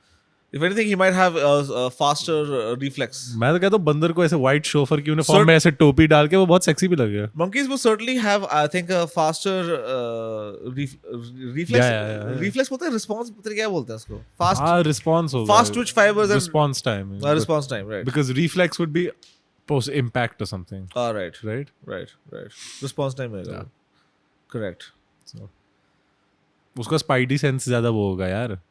If anything, he might have a faster reflex. मैं तो कहता हूँ बंदर को ऐसे white chauffeur की uniform में ऐसे टोपी डाल के वो बहुत सेक्सी भी लगेगा. Monkeys will certainly have, I think, a faster reflex. Yeah. Reflex बोलते हैं, response बोलते हैं, क्या बोलते हैं उसको? Fast, हाँ response होगा. fast twitch fibers and response time. response time, right? Because reflex would be post impact or something, All right, right? right. Response time होगा. Yeah. Correct. So उसका स्पाइडी सेंस ज्यादा वो होगा यार.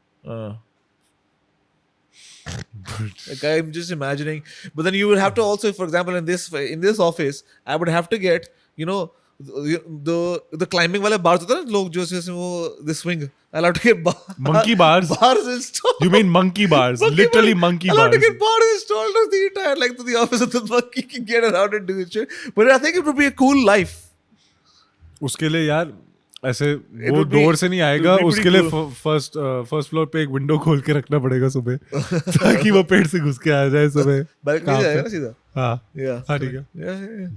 Like I'm just imagining, but then you would have to also, for example, in this office, I would have to get, you know, the climbing वाले bars होते हैं ना, लोग जो जैसे वो the swing. I'll have to get Monkey bars? Bars installed. You mean monkey bars? Literally monkey I'll have to bars. get bars installed of the entire length of the office, so the monkey can get around and do shit. But I think it would be a cool life. उसके लिए यार ऐसे वो would be- door से नहीं it आएगा, would be उसके pretty लिए फर्स्ट फ्लोर पे एक विंडो खोल के रखना पड़ेगा सुबह ताकि वो पेड़ से घुस के आ जाए सुबह. Balcony कहाँ से आएगा पे? ना सीधा. हाँ Yeah. हाँ ठीक है. Yeah.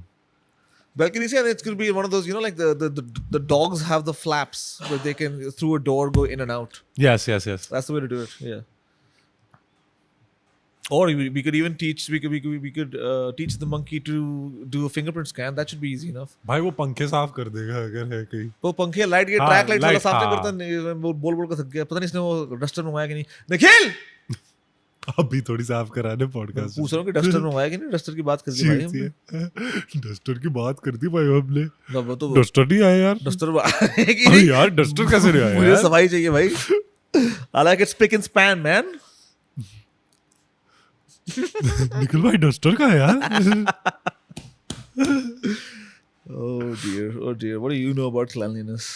Balcony से, and it's going to be one of those, you know, like the dogs have the flaps where they can through a door go in and out. Yes. That's the way to do it. Yeah. Or we could even teach we could teach the monkey to do a fingerprint scan. That should be easy enough. भाई वो पंखे साफ कर देगा अगर है कहीं. वो पंखे लाइट ये हाँ, ट्रैक लाइट वाला light, साफ नहीं हाँ. करता नहीं, बोल कर थक गया. पता नहीं इसने वो डस्टर मंगवाया कि नहीं. निखिल अभी थोड़ी साफ कराने पॉडकास्ट. पूछ रहा हूँ कि डस्टर मंगवाया कि नहीं. डस्टर की बात कर दी भाई हमने. डस्टर की बात कर दी भाई हमने. वो तो डस्टर नहीं आया यार. डस्टर अरे यार डस्टर कैसे नहीं आया मुझे यार? सफाई चाहिए भाई. I like it spick and span, man. Nikhil भाई डस्टर का है यार. Oh dear. What do you know about cleanliness?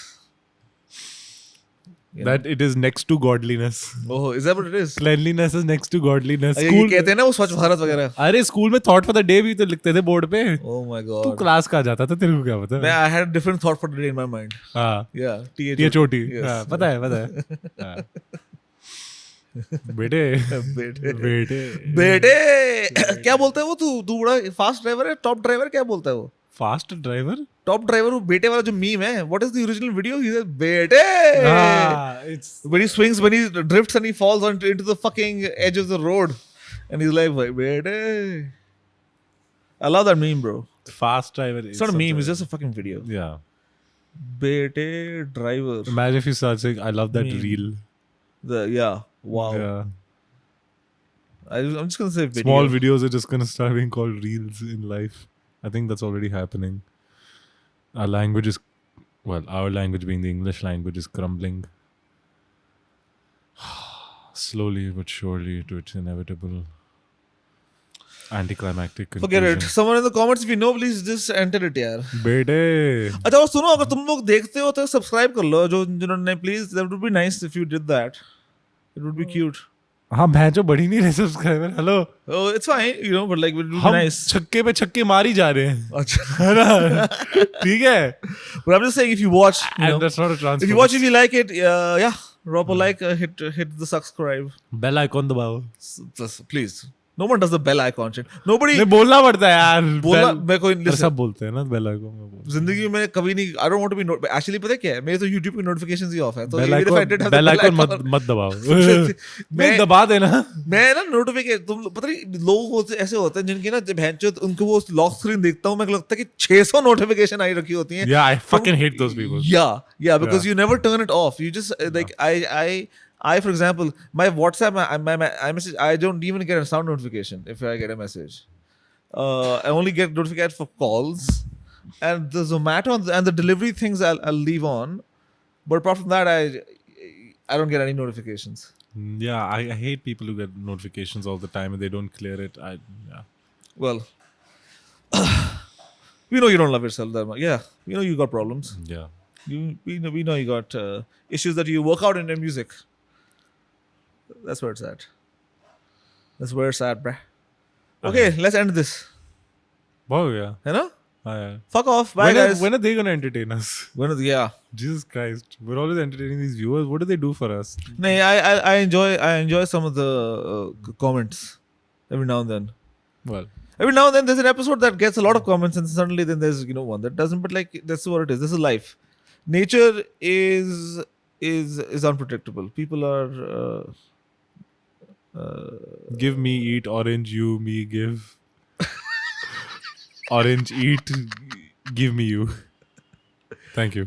You know? That it is next to godliness. Oh, is that what it is? Cleanliness is next to godliness. ये School कहते हैं ना वो स्वच्छ भारत वगैरह. अरे स्कूल में थॉट फॉर द डे भी तो लिखते थे बोर्ड पे. Oh my तू god. क्लास का जाता था, तेरे को क्या पता? I had a different thought for the day in my mind. हाँ Yeah, ये छोटी. Yes. हाँ पता है. हाँ. बेटे बेटे क्या बोलता है वो? तू बड़ा फास्ट ड्राइवर है, टॉप ड्राइवर, क्या बोलता है वो? Fast driver. टॉप ड्राइवर वो बेटे वाला जो मीम है. What is the original video? He said बेटे. It's When he swings, when he drifts and he falls into the fucking edge of the road, and he's like, "Bete." I love that meme, bro. fast driver. It's not a meme; it's just a fucking video. Yeah. Bete driver. Imagine if you start saying, "I love that Meme. reel." Wow. Yeah. I'm just gonna say video. Small videos are just gonna start being called reels in life. I think that's already happening. Our language is, well, our language being the English language is crumbling slowly but surely to its inevitable anticlimactic conclusion. Forget it. Someone in the comments, if you know, please just enter it, यार. बेटे. अच्छा वो सुनो, अगर तुम लोग देखते हो तो सब्सक्राइब कर लो. जो जिन्होंने, please, that would be nice if you did that. It would be cute. हाँ भैंचो बढ़ी नहीं रहे subscriber. Hello. Oh, it's fine, you know, but like it would be हम nice. छक्के पे छक्के मार ही जा रहे हैं. अच्छा. है ना? ठीक है. But I'm just saying, if you watch, you know, And that's not a transfer. if you watch, if you like it, yeah, drop a like, hit the subscribe. Bell icon दबाओ. Please. No one does the bell icon shit. Nobody. नहीं बोलना पड़ता है यार. बोलना Bell- मैं कोई अरे listen, सब बोलते हैं ना बेल आइकॉन. जिंदगी में कभी नहीं. I don't want to be actually पता है क्या है, मेरे तो YouTube की notifications ही off है. तो bell even if I icon did have the bell bell icon icon, मत दबाओ. मैं- नहीं दबा देना. मैं ना नोटिफिकेशन, तुम पता नहीं लोग होते ऐसे होते हैं जिनकी ना जब भैंचोद उनको वो लॉक स्क्रीन देखता हूँ, मैं को लगता है कि 600 नोटिफिकेशन आई रखी होती हैं. Yeah, I fucking hate those people. Yeah, because Yeah. you never turn it off. You just like I for example, my WhatsApp, my message, I don't even get a sound notification if I get a message. I only get notified for calls, and the Zomato and the delivery things I'll leave on. But apart from that, I don't get any notifications. Yeah, I hate people who get notifications all the time and they don't clear it. Yeah. Well, we know you don't love yourself that much. Yeah, we know you got problems. Yeah. We know you got issues that you work out in your music. That's where it's at. That's where it's at, bruh. Okay, let's end this. Oh, yeah. You know? Yeah. Fuck off. Bye, guys. When are they going to entertain us? Yeah. Jesus Christ. We're always entertaining these viewers. What do they do for us? No, I enjoy some of the comments every now and then. Well, Every now and then there's an episode that gets a lot of comments, and suddenly then there's one that doesn't. But like that's what it is. This is life. Nature is unpredictable. People are. give me eat orange, you me give. Orange eat, give me you. Thank you.